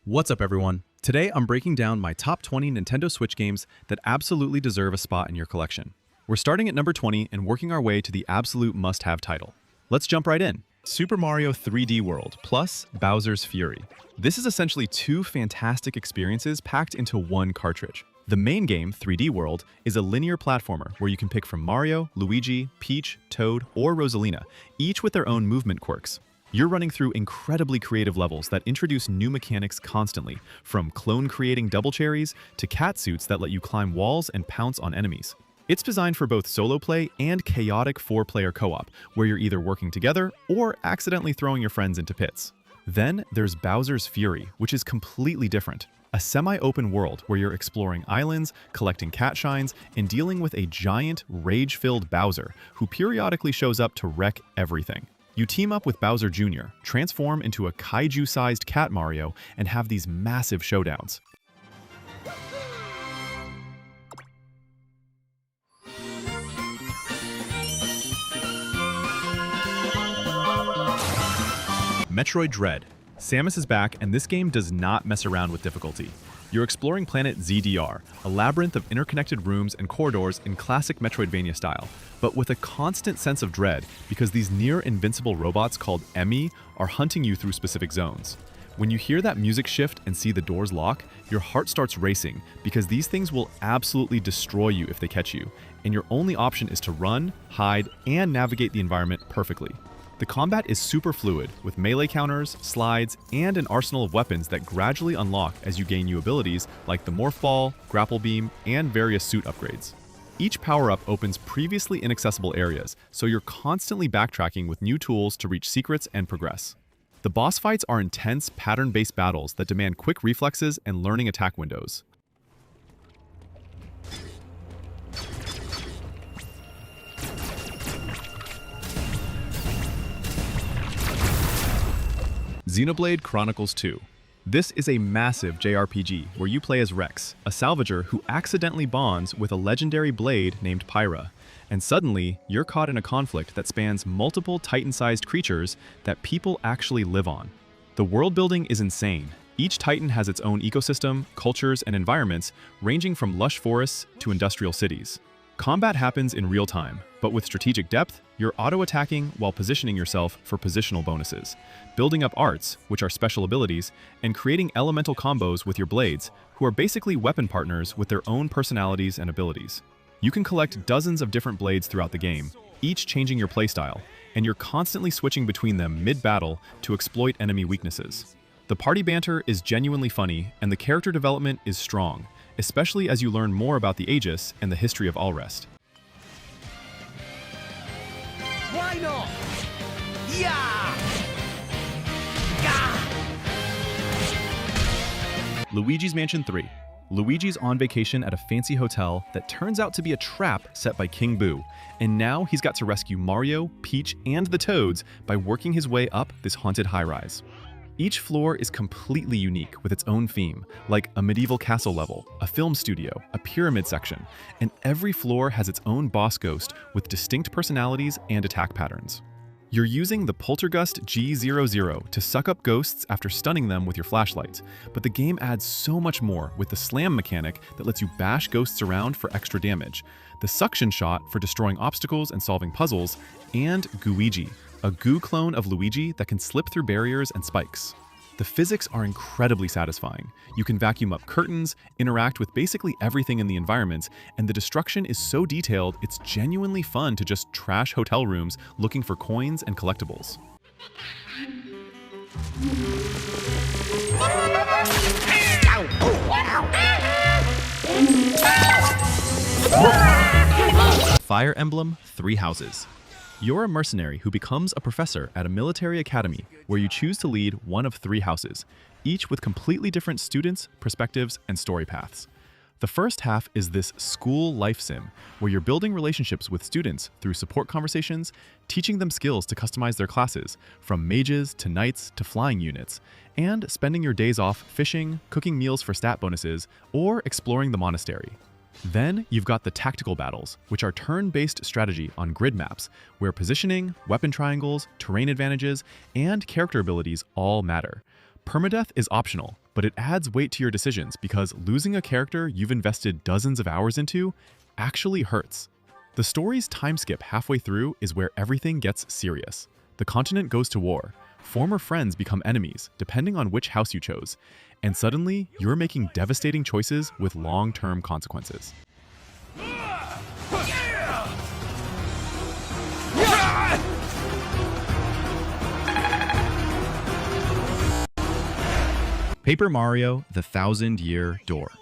What's up, everyone? Today I'm breaking down my top 20 Nintendo Switch games that absolutely deserve a spot in your collection. We're starting at number 20 and working our way to the absolute must-have title. Let's jump right in. Super Mario 3D World plus Bowser's Fury. This is essentially two fantastic experiences packed into one cartridge. The main game, 3D World, is a linear platformer where you can pick from Mario, Luigi, Peach, Toad, or Rosalina, each with their own movement quirks. You're running through incredibly creative levels that introduce new mechanics constantly, from clone creating double cherries to cat suits that let you climb walls and pounce on enemies. It's designed for both solo play and chaotic 4-player co-op, where you're either working together or accidentally throwing your friends into pits. Then there's Bowser's Fury, which is completely different. A semi-open world where you're exploring islands, collecting cat shines, and dealing with a giant, rage-filled Bowser who periodically shows up to wreck everything. You team up with Bowser Jr., transform into a kaiju-sized Cat Mario, and have these massive showdowns. Metroid Dread. Samus is back, and this game does not mess around with difficulty. You're exploring planet ZDR, a labyrinth of interconnected rooms and corridors in classic Metroidvania style, but with a constant sense of dread because these near-invincible robots called Emmy are hunting you through specific zones. When you hear that music shift and see the doors lock, your heart starts racing because these things will absolutely destroy you if they catch you, and your only option is to run, hide, and navigate the environment perfectly. The combat is super fluid, with melee counters, slides, and an arsenal of weapons that gradually unlock as you gain new abilities like the Morph Ball, Grapple Beam, and various suit upgrades. Each power-up opens previously inaccessible areas, so you're constantly backtracking with new tools to reach secrets and progress. The boss fights are intense, pattern-based battles that demand quick reflexes and learning attack windows. Xenoblade Chronicles 2. This is a massive JRPG where you play as Rex, a salvager who accidentally bonds with a legendary blade named Pyra, and suddenly you're caught in a conflict that spans multiple Titan-sized creatures that people actually live on. The world building is insane. Each Titan has its own ecosystem, cultures, and environments ranging from lush forests to industrial cities. Combat happens in real time, but with strategic depth, you're auto-attacking while positioning yourself for positional bonuses, building up arts, which are special abilities, and creating elemental combos with your blades, who are basically weapon partners with their own personalities and abilities. You can collect dozens of different blades throughout the game, each changing your playstyle, and you're constantly switching between them mid-battle to exploit enemy weaknesses. The party banter is genuinely funny, and the character development is strong, especially as you learn more about the Aegis and the history of Allrest. Why not? Yeah! Gah! Luigi's Mansion 3. Luigi's on vacation at a fancy hotel that turns out to be a trap set by King Boo, and now he's got to rescue Mario, Peach, and the Toads by working his way up this haunted high-rise. Each floor is completely unique with its own theme, like a medieval castle level, a film studio, a pyramid section, and every floor has its own boss ghost with distinct personalities and attack patterns. You're using the Poltergust G00 to suck up ghosts after stunning them with your flashlights, but the game adds so much more with the slam mechanic that lets you bash ghosts around for extra damage, the suction shot for destroying obstacles and solving puzzles, and Gooigi, a goo clone of Luigi that can slip through barriers and spikes. The physics are incredibly satisfying. You can vacuum up curtains, interact with basically everything in the environment, and the destruction is so detailed it's genuinely fun to just trash hotel rooms looking for coins and collectibles. Fire Emblem: Three Houses. You're a mercenary who becomes a professor at a military academy where you choose to lead one of three houses, each with completely different students, perspectives, and story paths. The first half is this school life sim, where you're building relationships with students through support conversations, teaching them skills to customize their classes, from mages to knights to flying units, and spending your days off fishing, cooking meals for stat bonuses, or exploring the monastery. Then you've got the tactical battles, which are turn-based strategy on grid maps, where positioning, weapon triangles, terrain advantages, and character abilities all matter. Permadeath is optional, but it adds weight to your decisions because losing a character you've invested dozens of hours into actually hurts. The story's time skip halfway through is where everything gets serious. The continent goes to war, former friends become enemies depending on which house you chose, and suddenly you're making devastating choices with long-term consequences. Paper Mario: The Thousand-Year Door.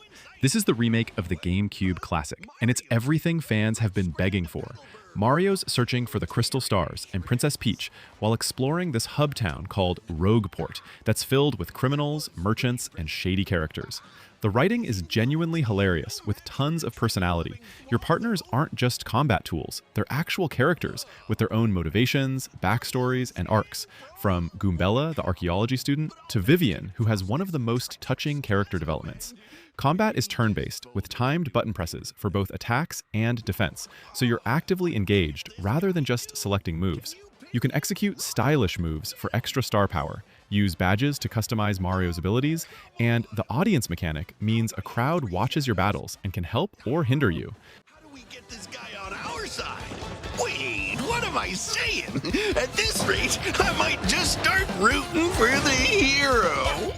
This is the remake of the GameCube classic, and it's everything fans have been begging for. Mario's searching for the Crystal Stars and Princess Peach while exploring this hub town called Rogueport that's filled with criminals, merchants, and shady characters. The writing is genuinely hilarious, with tons of personality. Your partners aren't just combat tools, they're actual characters with their own motivations, backstories, and arcs, from Goombella, the archaeology student, to Vivian, who has one of the most touching character developments. Combat is turn-based, with timed button presses for both attacks and defense, so you're actively engaged rather than just selecting moves. You can execute stylish moves for extra star power, use badges to customize Mario's abilities, and the audience mechanic means a crowd watches your battles and can help or hinder you. How do we get this guy on our side? Wait, what am I saying? At this rate, I might just start rooting for the hero.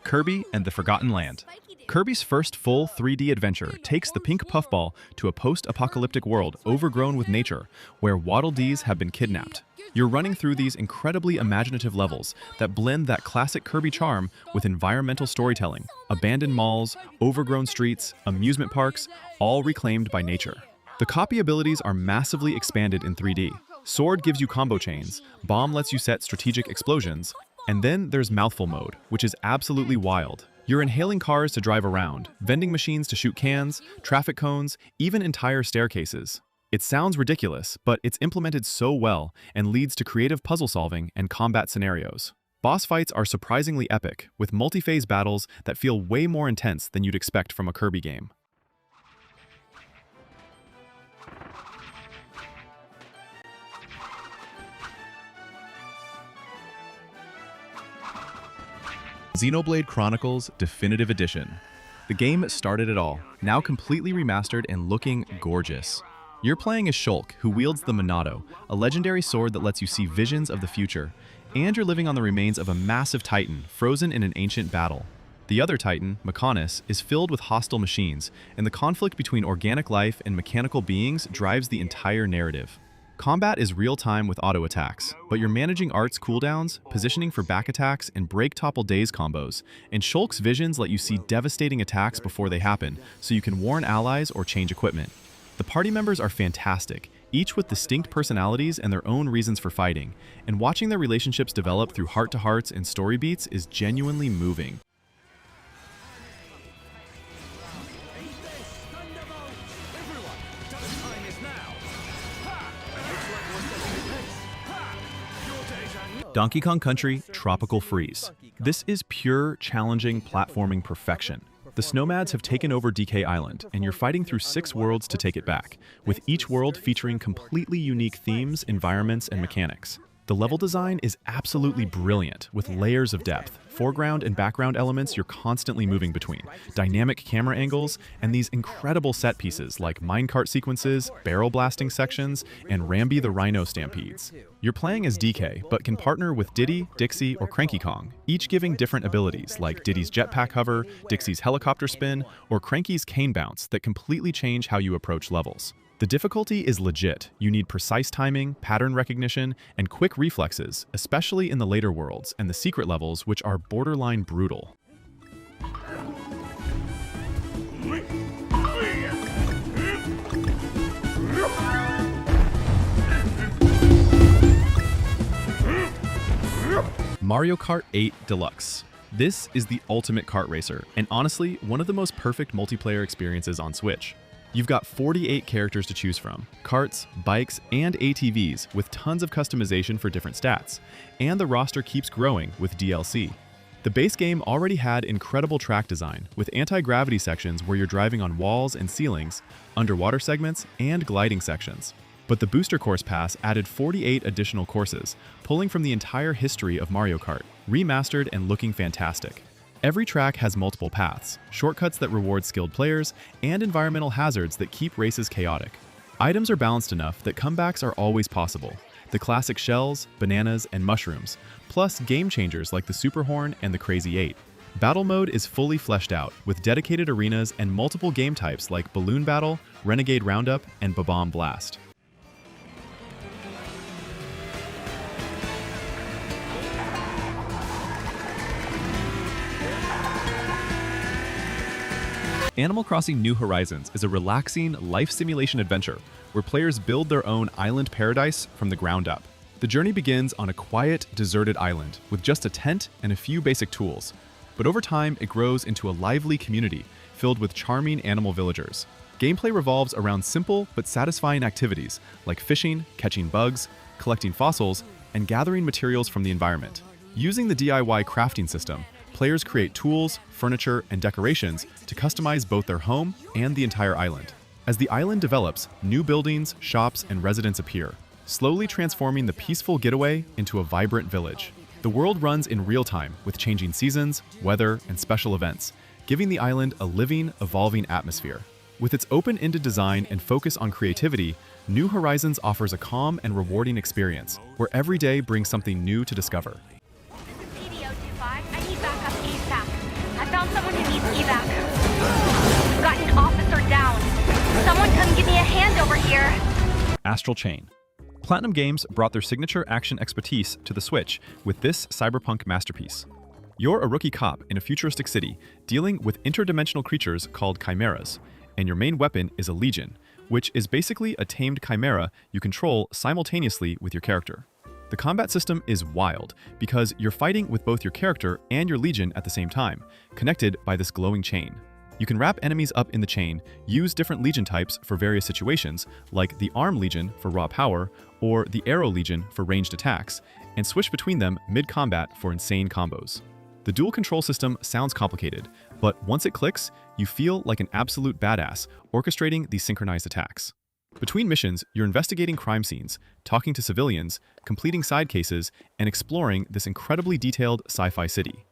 Kirby and the Forgotten Land. Kirby's first full 3D adventure takes the pink puffball to a post-apocalyptic world overgrown with nature, where Waddle Dees have been kidnapped. You're running through these incredibly imaginative levels that blend that classic Kirby charm with environmental storytelling, abandoned malls, overgrown streets, amusement parks, all reclaimed by nature. The copy abilities are massively expanded in 3D. Sword gives you combo chains, Bomb lets you set strategic explosions, and then there's Mouthful mode, which is absolutely wild. You're inhaling cars to drive around, vending machines to shoot cans, traffic cones, even entire staircases. It sounds ridiculous, but it's implemented so well and leads to creative puzzle solving and combat scenarios. Boss fights are surprisingly epic, with multi-phase battles that feel way more intense than you'd expect from a Kirby game. Xenoblade Chronicles Definitive Edition. The game started it all, now completely remastered and looking gorgeous. You're playing as Shulk, who wields the Monado, a legendary sword that lets you see visions of the future, and you're living on the remains of a massive titan, frozen in an ancient battle. The other titan, Mechonis, is filled with hostile machines, and the conflict between organic life and mechanical beings drives the entire narrative. Combat is real-time with auto attacks, but you're managing art's cooldowns, positioning for back attacks, and break-topple daze combos, and Shulk's visions let you see devastating attacks before they happen, so you can warn allies or change equipment. The party members are fantastic, each with distinct personalities and their own reasons for fighting, and watching their relationships develop through heart-to-hearts and story beats is genuinely moving. Donkey Kong Country Tropical Freeze. This is pure, challenging platforming perfection. The Snowmads have taken over DK Island, and you're fighting through 6 worlds to take it back, with each world featuring completely unique themes, environments, and mechanics. The level design is absolutely brilliant, with layers of depth, foreground and background elements you're constantly moving between, dynamic camera angles, and these incredible set pieces like minecart sequences, barrel blasting sections, and Rambi the Rhino stampedes. You're playing as DK, but can partner with Diddy, Dixie, or Cranky Kong, each giving different abilities like Diddy's jetpack hover, Dixie's helicopter spin, or Cranky's cane bounce that completely change how you approach levels. The difficulty is legit. You need precise timing, pattern recognition, and quick reflexes, especially in the later worlds and the secret levels, which are borderline brutal. Mario Kart 8 Deluxe. This is the ultimate kart racer, and honestly, one of the most perfect multiplayer experiences on Switch. You've got 48 characters to choose from, karts, bikes, and ATVs with tons of customization for different stats, and the roster keeps growing with DLC. The base game already had incredible track design, with anti-gravity sections where you're driving on walls and ceilings, underwater segments, and gliding sections. But the Booster Course Pass added 48 additional courses, pulling from the entire history of Mario Kart. remastered and looking fantastic. Every track has multiple paths, shortcuts that reward skilled players, and environmental hazards that keep races chaotic. Items are balanced enough that comebacks are always possible. The classic shells, bananas, and mushrooms, plus game changers like the Super Horn and the Crazy 8. Battle mode is fully fleshed out, with dedicated arenas and multiple game types like Balloon Battle, Renegade Roundup, and Bob-omb Blast. Animal Crossing New Horizons is a relaxing life simulation adventure where players build their own island paradise from the ground up. The journey begins on a quiet, deserted island with just a tent and a few basic tools. But over time, it grows into a lively community filled with charming animal villagers. Gameplay revolves around simple but satisfying activities like fishing, catching bugs, collecting fossils, and gathering materials from the environment. Using the DIY crafting system, players create tools, furniture, and decorations to customize both their home and the entire island. As the island develops, new buildings, shops, and residents appear, slowly transforming the peaceful getaway into a vibrant village. The world runs in real time with changing seasons, weather, and special events, giving the island a living, evolving atmosphere. With its open-ended design and focus on creativity, New Horizons offers a calm and rewarding experience, where every day brings something new to discover. This is PDO-25. I need backup ASAP. I found someone who needs evac. Got an officer down. Someone come give me a hand over here. Astral Chain. Platinum Games brought their signature action expertise to the Switch with this cyberpunk masterpiece. You're a rookie cop in a futuristic city dealing with interdimensional creatures called chimeras, and your main weapon is a legion, which is basically a tamed chimera you control simultaneously with your character. The combat system is wild because you're fighting with both your character and your legion at the same time, connected by this glowing chain. You can wrap enemies up in the chain, use different legion types for various situations, like the Arm Legion for raw power or the Arrow Legion for ranged attacks, and switch between them mid-combat for insane combos. The dual control system sounds complicated, but once it clicks, you feel like an absolute badass orchestrating these synchronized attacks. Between missions, you're investigating crime scenes, talking to civilians, completing side cases, and exploring this incredibly detailed sci-fi city.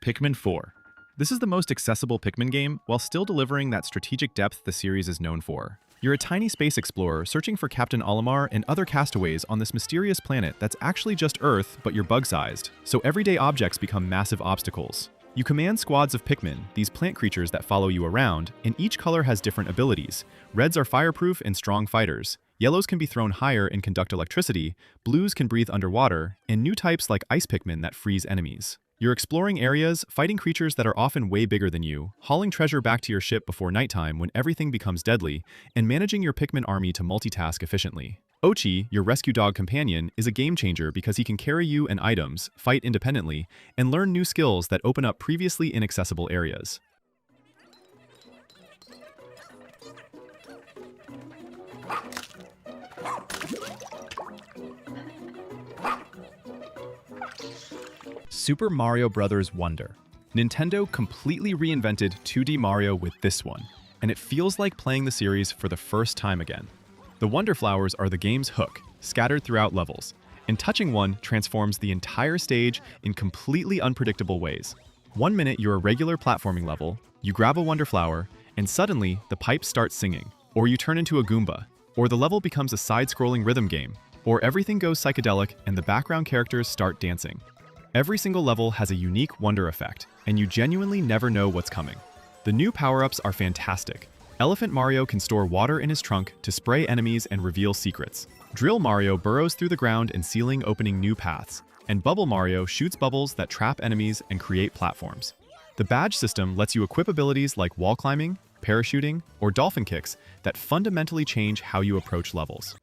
Pikmin 4. This is the most accessible Pikmin game while still delivering that strategic depth the series is known for. You're a tiny space explorer searching for Captain Olimar and other castaways on this mysterious planet that's actually just Earth, but you're bug-sized, so everyday objects become massive obstacles. You command squads of Pikmin, these plant creatures that follow you around, and each color has different abilities. Reds are fireproof and strong fighters. Yellows can be thrown higher and conduct electricity, blues can breathe underwater, and new types like ice Pikmin that freeze enemies. You're exploring areas, fighting creatures that are often way bigger than you, hauling treasure back to your ship before nighttime when everything becomes deadly, and managing your Pikmin army to multitask efficiently. Ochi, your rescue dog companion, is a game changer because he can carry you and items, fight independently, and learn new skills that open up previously inaccessible areas. Super Mario Bros. Wonder. Nintendo completely reinvented 2D Mario with this one, and it feels like playing the series for the first time again. The Wonder Flowers are the game's hook, scattered throughout levels, and touching one transforms the entire stage in completely unpredictable ways. 1 minute you're a regular platforming level, you grab a Wonder Flower, and suddenly the pipes start singing, or you turn into a Goomba, or the level becomes a side-scrolling rhythm game, or everything goes psychedelic and the background characters start dancing. Every single level has a unique wonder effect, and you genuinely never know what's coming. The new power-ups are fantastic. Elephant Mario can store water in his trunk to spray enemies and reveal secrets. Drill Mario burrows through the ground and ceiling, opening new paths. And Bubble Mario shoots bubbles that trap enemies and create platforms. The badge system lets you equip abilities like wall climbing, parachuting, or dolphin kicks that fundamentally change how you approach levels.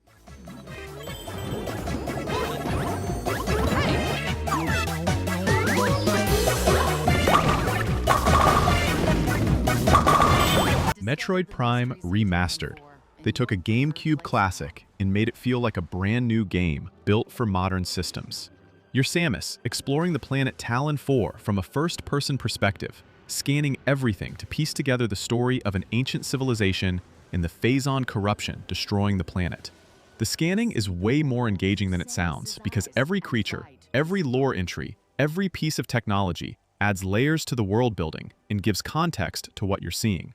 Metroid Prime Remastered. They took a GameCube classic and made it feel like a brand new game built for modern systems. You're Samus, exploring the planet Talon 4 from a first-person perspective, scanning everything to piece together the story of an ancient civilization and the Phazon corruption destroying the planet. The scanning is way more engaging than it sounds because every creature, every lore entry, every piece of technology adds layers to the world building and gives context to what you're seeing.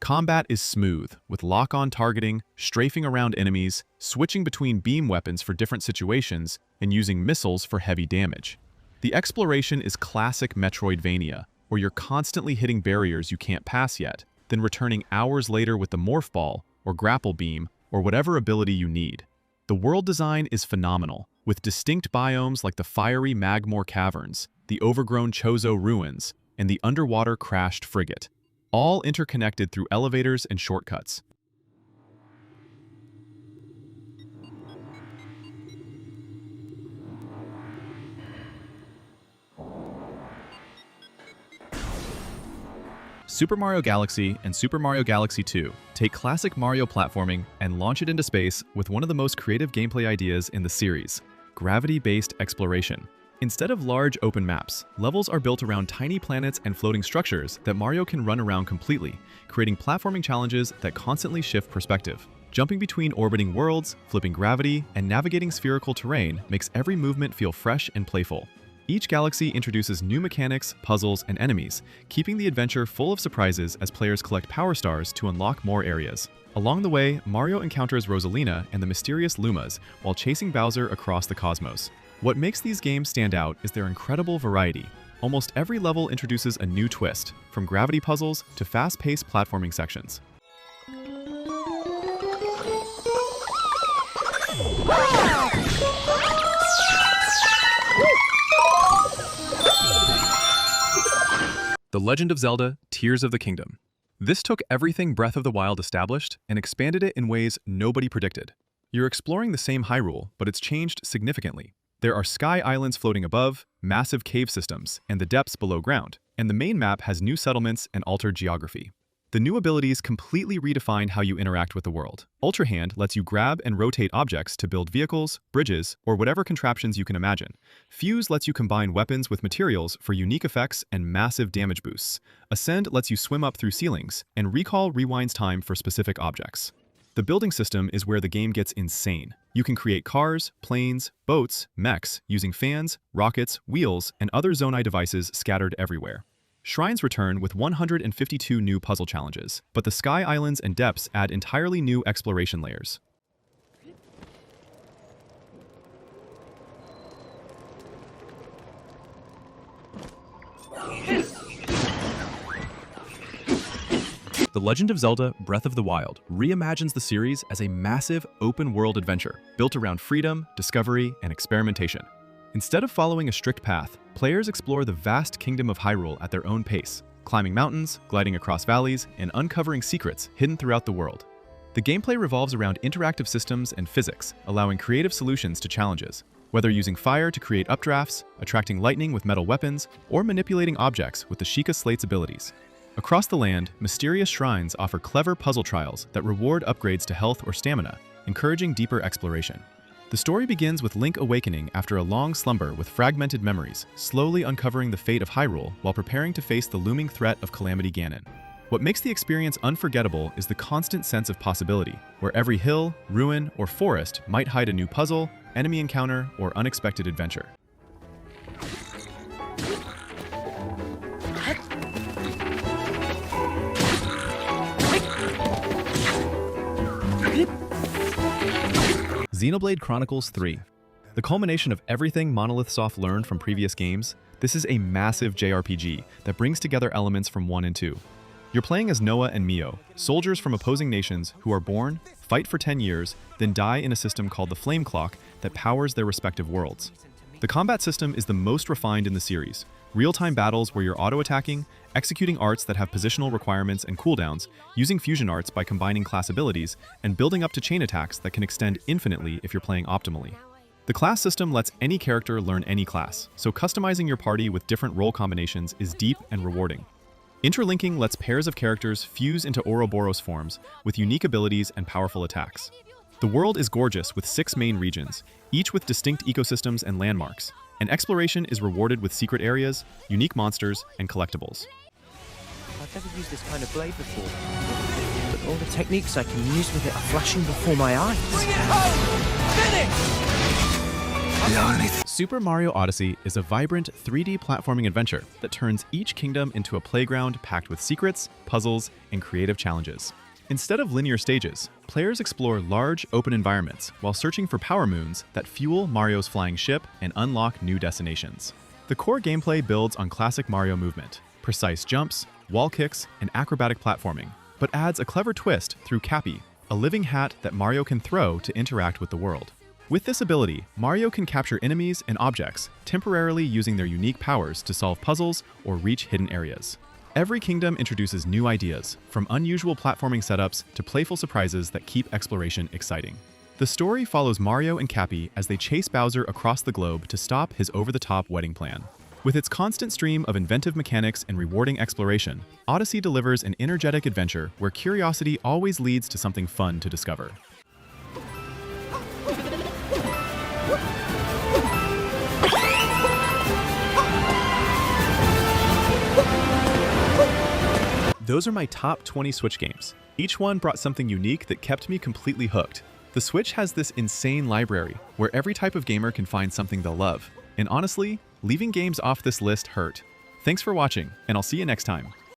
Combat is smooth, with lock-on targeting, strafing around enemies, switching between beam weapons for different situations, and using missiles for heavy damage. The exploration is classic Metroidvania, where you're constantly hitting barriers you can't pass yet, then returning hours later with the Morph Ball, or Grapple Beam, or whatever ability you need. The world design is phenomenal, with distinct biomes like the fiery Magmore Caverns, the overgrown Chozo Ruins, and the underwater crashed frigate, all interconnected through elevators and shortcuts. Super Mario Galaxy and Super Mario Galaxy 2 take classic Mario platforming and launch it into space with one of the most creative gameplay ideas in the series: gravity-based exploration. Instead of large open maps, levels are built around tiny planets and floating structures that Mario can run around completely, creating platforming challenges that constantly shift perspective. Jumping between orbiting worlds, flipping gravity, and navigating spherical terrain makes every movement feel fresh and playful. Each galaxy introduces new mechanics, puzzles, and enemies, keeping the adventure full of surprises as players collect power stars to unlock more areas. Along the way, Mario encounters Rosalina and the mysterious Lumas while chasing Bowser across the cosmos. What makes these games stand out is their incredible variety. Almost every level introduces a new twist, from gravity puzzles to fast-paced platforming sections. The Legend of Zelda: Tears of the Kingdom. This took everything Breath of the Wild established and expanded it in ways nobody predicted. You're exploring the same Hyrule, but it's changed significantly. There are sky islands floating above, massive cave systems, and the depths below ground, and the main map has new settlements and altered geography. The new abilities completely redefine how you interact with the world. Ultra Hand lets you grab and rotate objects to build vehicles, bridges, or whatever contraptions you can imagine. Fuse lets you combine weapons with materials for unique effects and massive damage boosts. Ascend lets you swim up through ceilings, and Recall rewinds time for specific objects. The building system is where the game gets insane. You can create cars, planes, boats, mechs using fans, rockets, wheels, and other Zonai devices scattered everywhere. Shrines return with 152 new puzzle challenges, but the sky islands and depths add entirely new exploration layers. The Legend of Zelda: Breath of the Wild reimagines the series as a massive, open-world adventure built around freedom, discovery, and experimentation. Instead of following a strict path, players explore the vast kingdom of Hyrule at their own pace, climbing mountains, gliding across valleys, and uncovering secrets hidden throughout the world. The gameplay revolves around interactive systems and physics, allowing creative solutions to challenges, whether using fire to create updrafts, attracting lightning with metal weapons, or manipulating objects with the Sheikah Slate's abilities. Across the land, mysterious shrines offer clever puzzle trials that reward upgrades to health or stamina, encouraging deeper exploration. The story begins with Link awakening after a long slumber with fragmented memories, slowly uncovering the fate of Hyrule while preparing to face the looming threat of Calamity Ganon. What makes the experience unforgettable is the constant sense of possibility, where every hill, ruin, or forest might hide a new puzzle, enemy encounter, or unexpected adventure. Xenoblade Chronicles 3. The culmination of everything Monolith Soft learned from previous games, this is a massive JRPG that brings together elements from 1 and 2. You're playing as Noah and Mio, soldiers from opposing nations who are born, fight for 10 years, then die in a system called the Flame Clock that powers their respective worlds. The combat system is the most refined in the series. Real-time battles where you're auto-attacking, executing arts that have positional requirements and cooldowns, using fusion arts by combining class abilities, and building up to chain attacks that can extend infinitely if you're playing optimally. The class system lets any character learn any class, so customizing your party with different role combinations is deep and rewarding. Interlinking lets pairs of characters fuse into Ouroboros forms with unique abilities and powerful attacks. The world is gorgeous with 6 main regions, each with distinct ecosystems and landmarks, and exploration is rewarded with secret areas, unique monsters, and collectibles. I've never used this kind of blade before, but all the techniques I can use with it are flashing before my eyes. Bring it home! Finish! Super Mario Odyssey is a vibrant 3D platforming adventure that turns each kingdom into a playground packed with secrets, puzzles, and creative challenges. Instead of linear stages, players explore large, open environments while searching for power moons that fuel Mario's flying ship and unlock new destinations. The core gameplay builds on classic Mario movement, precise jumps, wall kicks, and acrobatic platforming, but adds a clever twist through Cappy, a living hat that Mario can throw to interact with the world. With this ability, Mario can capture enemies and objects, temporarily using their unique powers to solve puzzles or reach hidden areas. Every kingdom introduces new ideas, from unusual platforming setups to playful surprises that keep exploration exciting. The story follows Mario and Cappy as they chase Bowser across the globe to stop his over-the-top wedding plan. With its constant stream of inventive mechanics and rewarding exploration, Odyssey delivers an energetic adventure where curiosity always leads to something fun to discover. Those are my top 20 Switch games. Each one brought something unique that kept me completely hooked. The Switch has this insane library where every type of gamer can find something they'll love. And honestly, leaving games off this list hurt. Thanks for watching, and I'll see you next time.